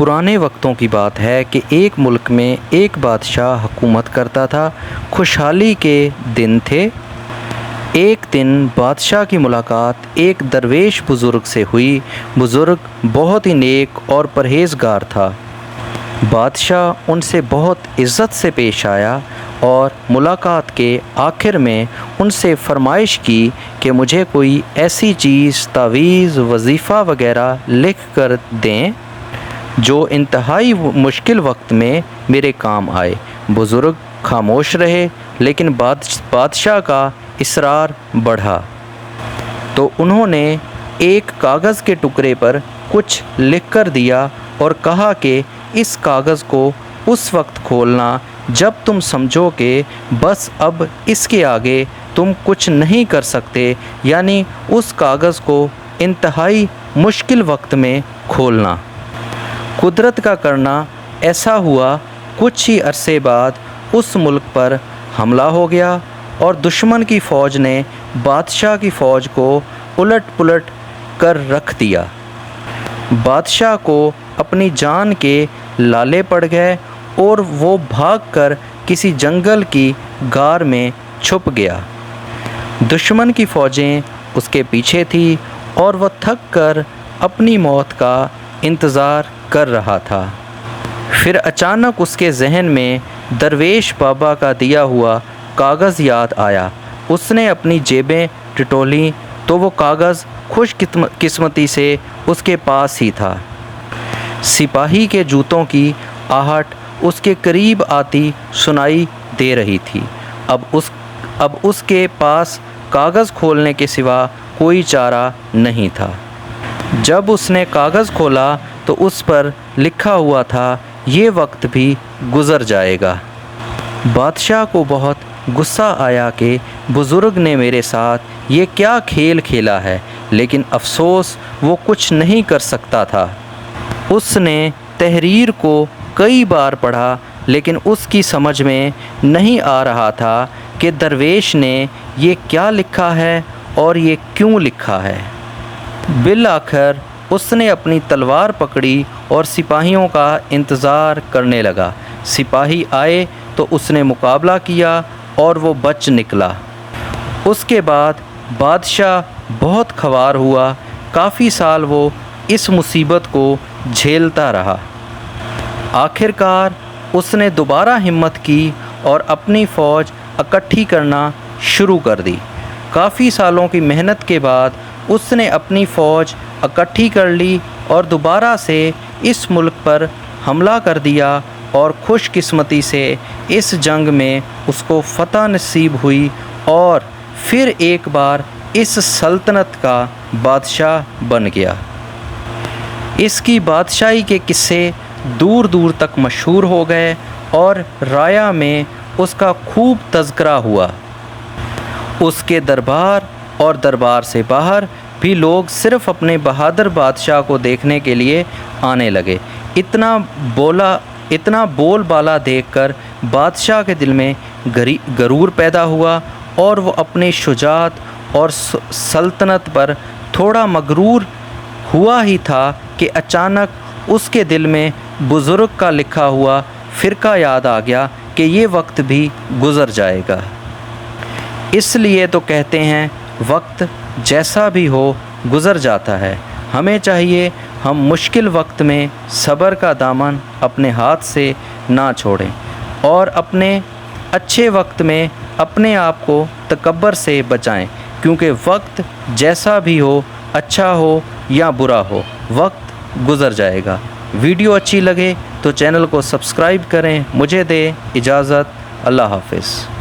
پرانے وقتوں کی بات ہے کہ ایک ملک میں ایک بادشاہ حکومت کرتا تھا۔ خوشحالی کے دن تھے۔ ایک دن بادشاہ کی ملاقات ایک درویش بزرگ سے ہوئی۔ بزرگ بہت ہی نیک اور پرہیزگار تھا۔ بادشاہ ان سے بہت عزت سے پیش آیا اور ملاقات کے آخر میں ان سے فرمائش کی کہ مجھے کوئی ایسی چیز، تعویذ، وظیفہ وغیرہ لکھ کر دیں جو انتہائی مشکل وقت میں میرے کام آئے۔ بزرگ خاموش رہے، لیکن بادشاہ کا اصرار بڑھا تو انہوں نے ایک کاغذ کے ٹکڑے پر کچھ لکھ کر دیا اور کہا کہ اس کاغذ کو اس وقت کھولنا جب تم سمجھو کہ بس اب اس کے آگے تم کچھ نہیں کر سکتے، یعنی اس کاغذ کو انتہائی مشکل وقت میں کھولنا۔ قدرت کا کرنا ایسا ہوا، کچھ ہی عرصے بعد اس ملک پر حملہ ہو گیا اور دشمن کی فوج نے بادشاہ کی فوج کو الٹ پلٹ کر رکھ دیا۔ بادشاہ کو اپنی جان کے لالے پڑ گئے اور وہ بھاگ کر کسی جنگل کی غار میں چھپ گیا۔ دشمن کی فوجیں اس کے پیچھے تھیں اور وہ تھک کر اپنی موت کا انتظار کر رہا تھا۔ پھر اچانک اس کے ذہن میں درویش بابا کا دیا ہوا کاغذ یاد آیا۔ اس نے اپنی جیبیں ٹٹولیں تو وہ کاغذ خوش قسمتی سے اس کے پاس ہی تھا۔ سپاہی کے جوتوں کی آہٹ اس کے قریب آتی سنائی دے رہی تھی۔ اب اس کے پاس کاغذ کھولنے کے سوا کوئی چارہ نہیں تھا۔ جب اس نے کاغذ کھولا تو اس پر لکھا ہوا تھا، یہ وقت بھی گزر جائے گا۔ بادشاہ کو بہت غصہ آیا کہ بزرگ نے میرے ساتھ یہ کیا کھیل کھیلا ہے، لیکن افسوس وہ کچھ نہیں کر سکتا تھا۔ اس نے تحریر کو کئی بار پڑھا، لیکن اس کی سمجھ میں نہیں آ رہا تھا کہ درویش نے یہ کیا لکھا ہے اور یہ کیوں لکھا ہے۔ بالآخر اس نے اپنی تلوار پکڑی اور سپاہیوں کا انتظار کرنے لگا۔ سپاہی آئے تو اس نے مقابلہ کیا اور وہ بچ نکلا۔ اس کے بعد بادشاہ بہت خوار ہوا۔ کافی سال وہ اس مصیبت کو جھیلتا رہا۔ آخر کار اس نے دوبارہ ہمت کی اور اپنی فوج اکٹھی کرنا شروع کر دی۔ کافی سالوں کی محنت کے بعد اس نے اپنی فوج اکٹھی کر لی اور دوبارہ سے اس ملک پر حملہ کر دیا اور خوش قسمتی سے اس جنگ میں اس کو فتح نصیب ہوئی اور پھر ایک بار اس سلطنت کا بادشاہ بن گیا۔ اس کی بادشاہی کے قصے دور دور تک مشہور ہو گئے اور رایا میں اس کا خوب تذکرہ ہوا۔ اس کے دربار اور دربار سے باہر بھی لوگ صرف اپنے بہادر بادشاہ کو دیکھنے کے لیے آنے لگے۔ اتنا بول بالا دیکھ کر بادشاہ کے دل میں غرور پیدا ہوا اور وہ اپنی شجاعت اور سلطنت پر تھوڑا مغرور ہوا ہی تھا کہ اچانک اس کے دل میں بزرگ کا لکھا ہوا فرقہ یاد آ گیا کہ یہ وقت بھی گزر جائے گا۔ اس لیے تو کہتے ہیں وقت جیسا بھی ہو گزر جاتا ہے۔ ہمیں چاہیے ہم مشکل وقت میں صبر کا دامن اپنے ہاتھ سے نہ چھوڑیں اور اپنے اچھے وقت میں اپنے آپ کو تکبر سے بچائیں، کیونکہ وقت جیسا بھی ہو، اچھا ہو یا برا ہو، وقت گزر جائے گا۔ ویڈیو اچھی لگے تو چینل کو سبسکرائب کریں۔ مجھے دیں اجازت۔ اللہ حافظ۔